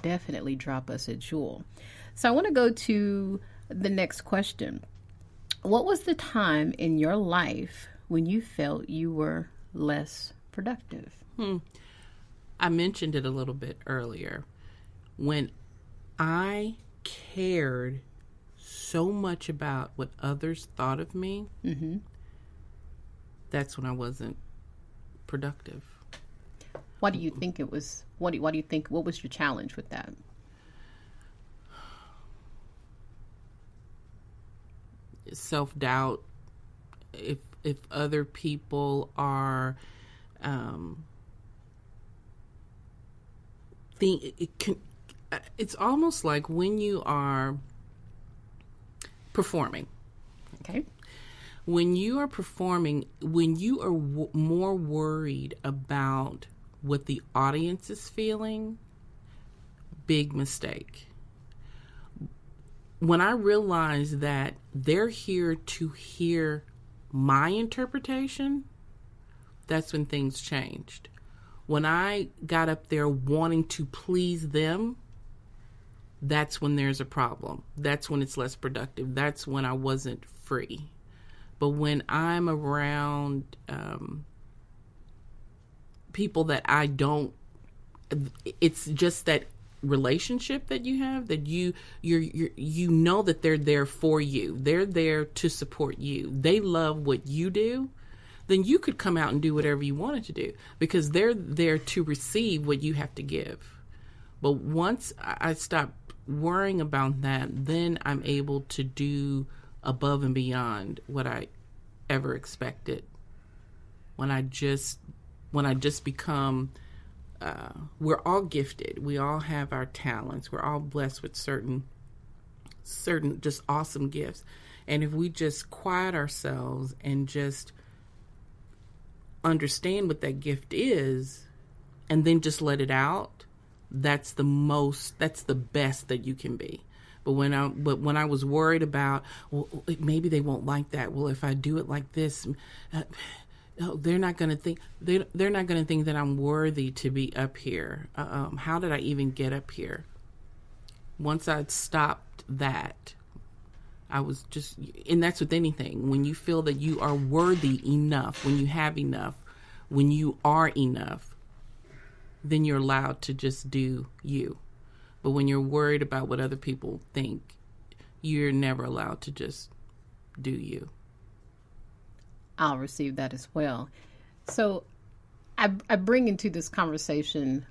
definitely drop us a jewel. So I want to go to the next question. What was the time in your life when you felt you were less productive? I mentioned it a little bit earlier. When I cared so much about what others thought of me, that's when I wasn't productive. What do you think it was? What do you think? What was your challenge with that? Self-doubt. If other people are it's almost like when you are performing. Okay. When you are performing, when you are more worried about what the audience is feeling, big mistake. When I realized that they're here to hear my interpretation, that's when things changed. When I got up there wanting to please them, that's when there's a problem. That's when it's less productive. That's when I wasn't free. But when I'm around people that I don't, it's just that relationship that you have, that you know that they're there for you. They're there to support you. They love what you do. Then you could come out and do whatever you wanted to do because they're there to receive what you have to give. But once I stop worrying about that, then I'm able to do above and beyond what I ever expected. When I just become, we're all gifted. We all have our talents. We're all blessed with certain just awesome gifts. And if we just quiet ourselves and just understand what that gift is and then just let it out, that's the best that you can be. But when I was worried about, well, maybe they won't like that. Well, if I do it like this, they're not going to think they're not going to think that I'm worthy to be up here. How did I even get up here? Once I'd stopped that, I was just, and that's with anything. When you feel that you are worthy enough, when you have enough, when you are enough, then you're allowed to just do you. But when you're worried about what other people think, you're never allowed to just do you. I'll receive that as well. So I bring into this conversation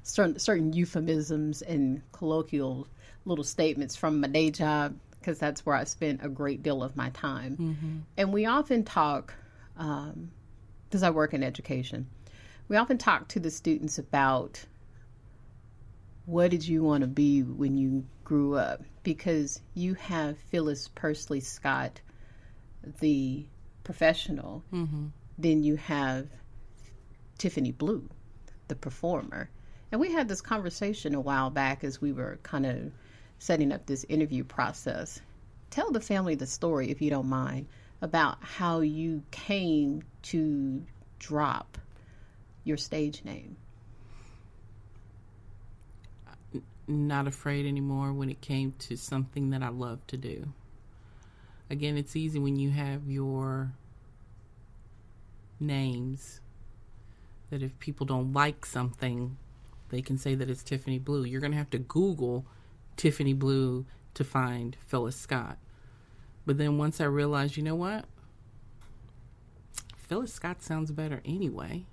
certain euphemisms and colloquial little statements from my day job, because that's where I spend a great deal of my time. Mm-hmm. And we often talk, because I work in education, we often talk to the students about what did you want to be when you grew up? Because you have Phyllis Persley Scott, the professional, then you have Tiffany Blue, the performer. And we had this conversation a while back as we were kind of setting up this interview process. Tell the family the story, if you don't mind, about how you came to drop your stage name. Not afraid anymore when it came to something that I love to do. Again, it's easy when you have your names that if people don't like something, they can say that it's Tiffany Blue. You're going to have to Google Tiffany Blue to find Phyllis Scott. But then once I realized, you know what? Phyllis Scott sounds better anyway.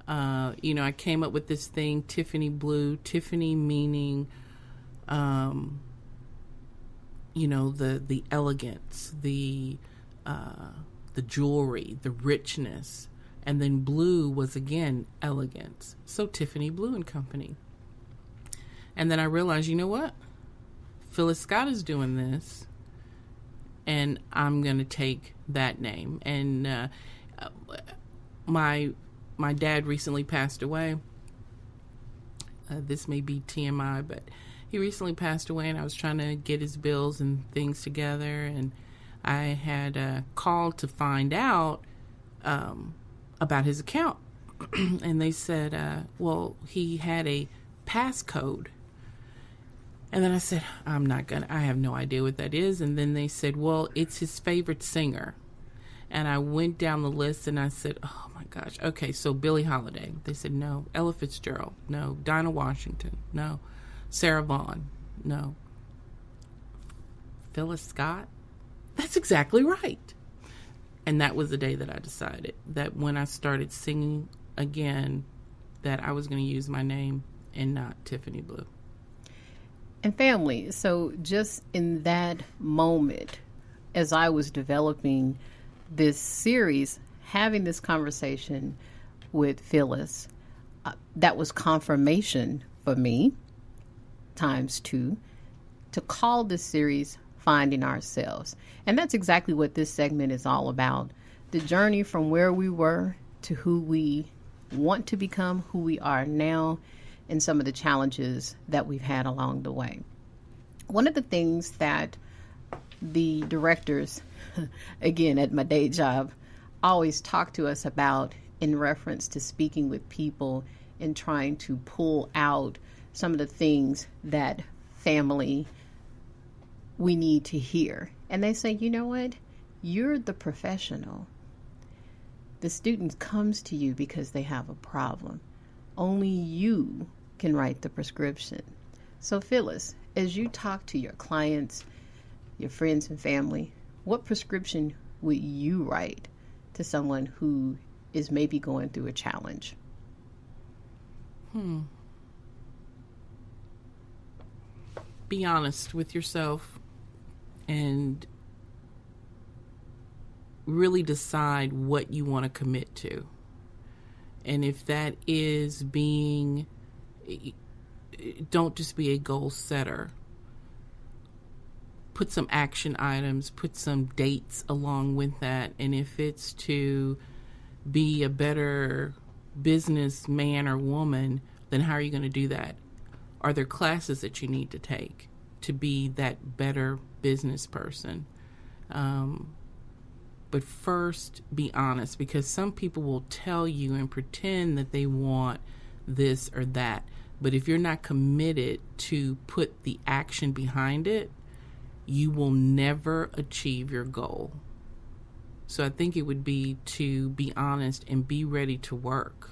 I came up with this thing, Tiffany Blue, Tiffany meaning, the elegance, the jewelry, the richness, and then blue was again elegance. So Tiffany Blue and Company. And then I realized, you know what? Phyllis Scott is doing this, and I'm going to take that name. And my dad recently passed away. This may be TMI, but he recently passed away, and I was trying to get his bills and things together, and I had called to find out about his account. And they said, well, he had a passcode. And then I said, I have no idea what that is. And then they said, well, it's his favorite singer. And I went down the list and I said, oh my gosh. Okay, so Billie Holiday. They said, no. Ella Fitzgerald. No. Dinah Washington. No. Sarah Vaughan. No. Phyllis Scott. That's exactly right. And that was the day that I decided that when I started singing again, that I was going to use my name and not Tiffany Blue. And family, so just in that moment, as I was developing this series, having this conversation with Phyllis, that was confirmation for me, ×2, to call this series Finding Ourselves. And that's exactly what this segment is all about. The journey from where we were to who we want to become, who we are now, and some of the challenges that we've had along the way. One of the things that the directors, again, at my day job, always talk to us about in reference to speaking with people and trying to pull out some of the things that family we need to hear. And they say, you know what? You're the professional. The student comes to you because they have a problem. Only you can write the prescription. So Phyllis, as you talk to your clients, your friends and family, what prescription would you write to someone who is maybe going through a challenge? Be honest with yourself and really decide what you want to commit to. And if that is don't just be a goal setter. Put some action items, put some dates along with that. And if it's to be a better businessman or woman, then how are you going to do that? Are there classes that you need to take to be that better business person? But first, be honest, because some people will tell you and pretend that they want this or that. But if you're not committed to put the action behind it, you will never achieve your goal. So I think it would be to be honest and be ready to work,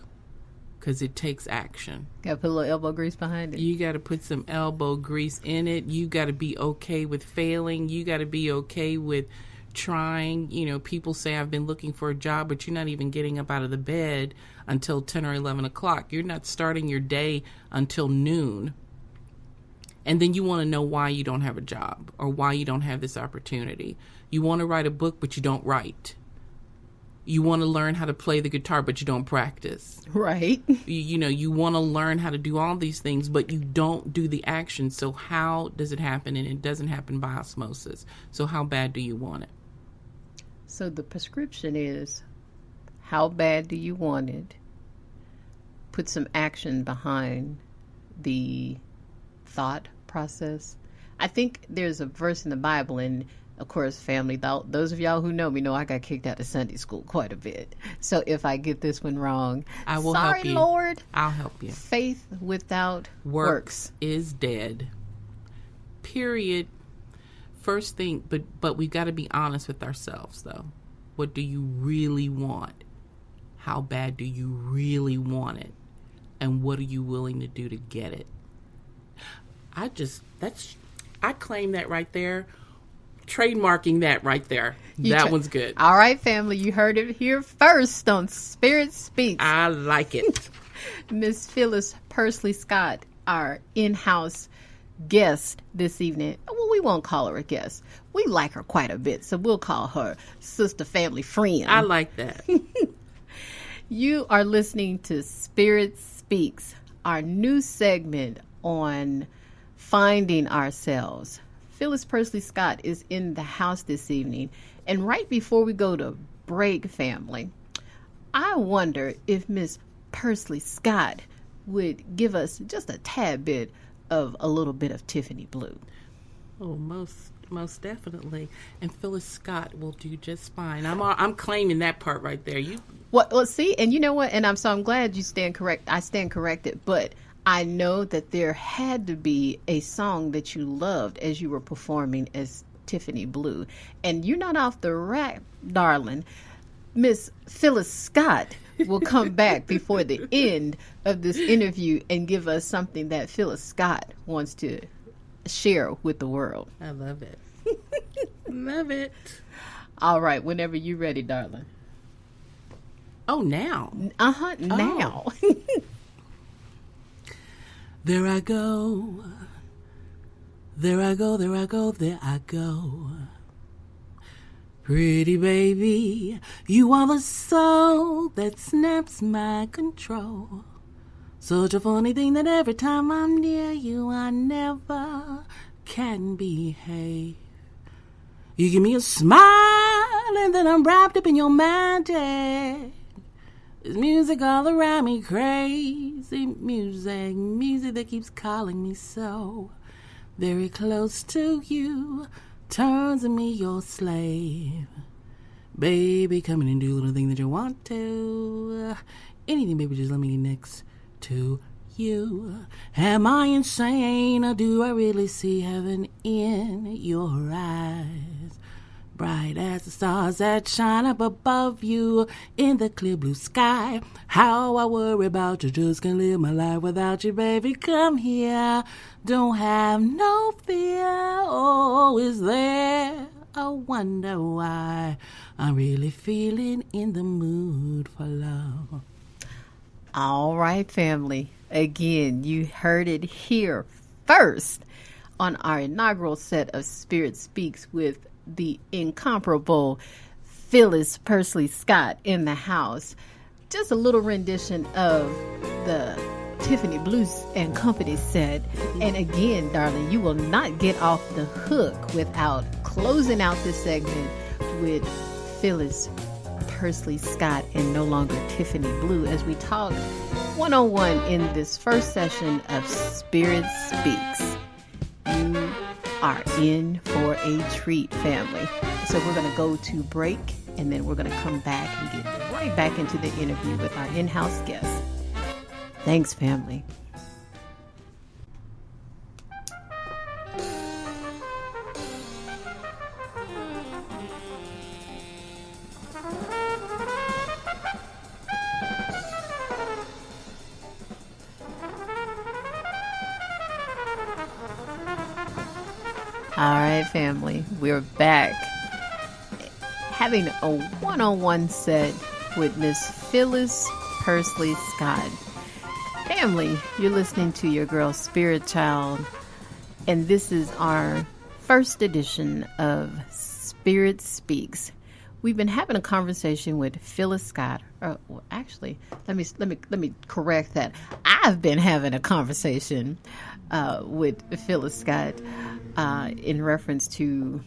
because it takes action. Got to put a little elbow grease behind it. You got to put some elbow grease in it. You got to be okay with failing. You got to be okay with trying. You know, people say, I've been looking for a job, but you're not even getting up out of the bed until 10 or 11 o'clock. You're not starting your day until noon. And then you want to know why you don't have a job or why you don't have this opportunity. You want to write a book, but you don't write. You want to learn how to play the guitar, but you don't practice. Right. You want to learn how to do all these things, but you don't do the action. So how does it happen? And it doesn't happen by osmosis. So how bad do you want it? So the prescription is, how bad do you want it? Put some action behind the thought process. I think there's a verse in the Bible, and of course, family, those of y'all who know me know I got kicked out of Sunday school quite a bit. So if I get this one wrong, I will sorry, help you. Lord. I'll help you. Faith without works is dead. Period. First thing, but we got to be honest with ourselves, though. What do you really want? How bad do you really want it? And what are you willing to do to get it? I claim that right there. Trademarking that right there. That one's good. All right, family. You heard it here first on Spirit Speaks. I like it. Miss Phyllis Persley Scott, our in-house guest this evening. Well, we won't call her a guest. We like her quite a bit, so we'll call her sister, family, friend. I like that. You are listening to Spirit Speaks, our new segment on finding ourselves. Phyllis Persley Scott is in the house this evening. And right before we go to break, family, I wonder if Miss Persley Scott would give us just a tad bit of a little bit of Tiffany Blue. Oh, most definitely. And Phyllis Scott will do just fine. I'm claiming that part right there. Well, see, and you know what? And I'm glad you stand correct. I stand corrected, but I know that there had to be a song that you loved as you were performing as Tiffany Blue. And you're not off the rack, darling. Miss Phyllis Scott will come back before the end of this interview and give us something that Phyllis Scott wants to share with the world. I love it. Love it. All right, whenever you're ready, darling. Oh, now. Now. There I go. There I go, there I go, there I go. Pretty baby, you are the soul that snaps my control. Such a funny thing that every time I'm near you, I never can behave. You give me a smile and then I'm wrapped up in your magic. There's music all around me, crazy music, music that keeps calling me so. Very close to you, turns me your slave. Baby, come in and do the thing that you want to. Anything, baby, just let me get next to you. Am I insane, or do I really see heaven in your eyes? Bright as the stars that shine up above you in the clear blue sky. How I worry about you, just can't live my life without you, baby. Come here, don't have no fear. Oh, is there a wonder why I'm really feeling in the mood for love? All right, family. Again, you heard it here first on our inaugural set of Spirit Speaks with the incomparable Phyllis Persley Scott in the house. Just a little rendition of the Tiffany Blues and Company set. And again, darling, you will not get off the hook without closing out this segment with Phyllis Persley Scott and No Longer Tiffany Blue as we talk one-on-one in this first session of Spirit Speaks. You are in for a treat, family. So we're going to go to break, and then we're going to come back and get right back into the interview with our in-house guest. Thanks, family. All right, family, we're back having a one-on-one set with Miss Phyllis Persley Scott. Family, you're listening to your girl Spirit Child, and this is our first edition of Spirit Speaks. We've been having a conversation with Phyllis Scott. Well, actually, let me correct that. I've been having a conversation with Phyllis Scott in reference to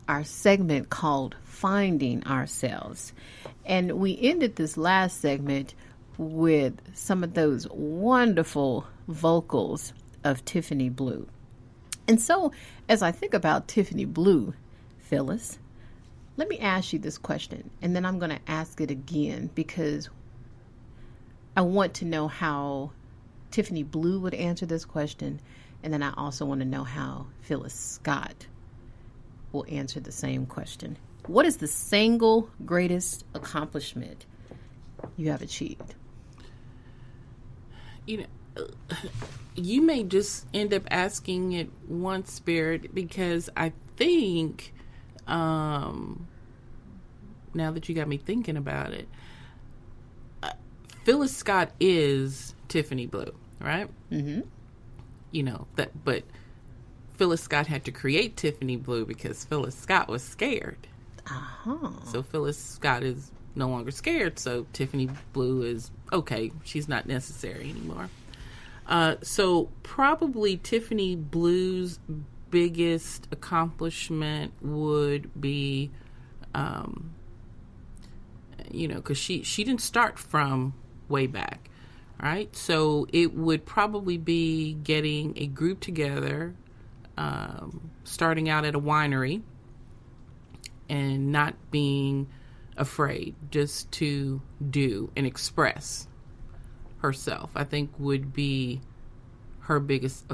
our segment called Finding Ourselves. And we ended this last segment with some of those wonderful vocals of Tiffany Blue. And so, as I think about Tiffany Blue, Phyllis, let me ask you this question, and then I'm going to ask it again because I want to know how Tiffany Blue would answer this question, and then I also want to know how Phyllis Scott will answer the same question. What is the single greatest accomplishment you have achieved? You know, you may just end up asking it once, Spirit, because I think, now that you got me thinking about it, Phyllis Scott is Tiffany Blue, right? Mm-hmm. You know, but Phyllis Scott had to create Tiffany Blue because Phyllis Scott was scared. Uh-huh. So Phyllis Scott is no longer scared, so Tiffany Blue is okay. She's not necessary anymore. So probably Tiffany Blue's biggest accomplishment would be, because she didn't start from way back, right? So it would probably be getting a group together, starting out at a winery, and not being afraid, just to do and express herself, I think would be her biggest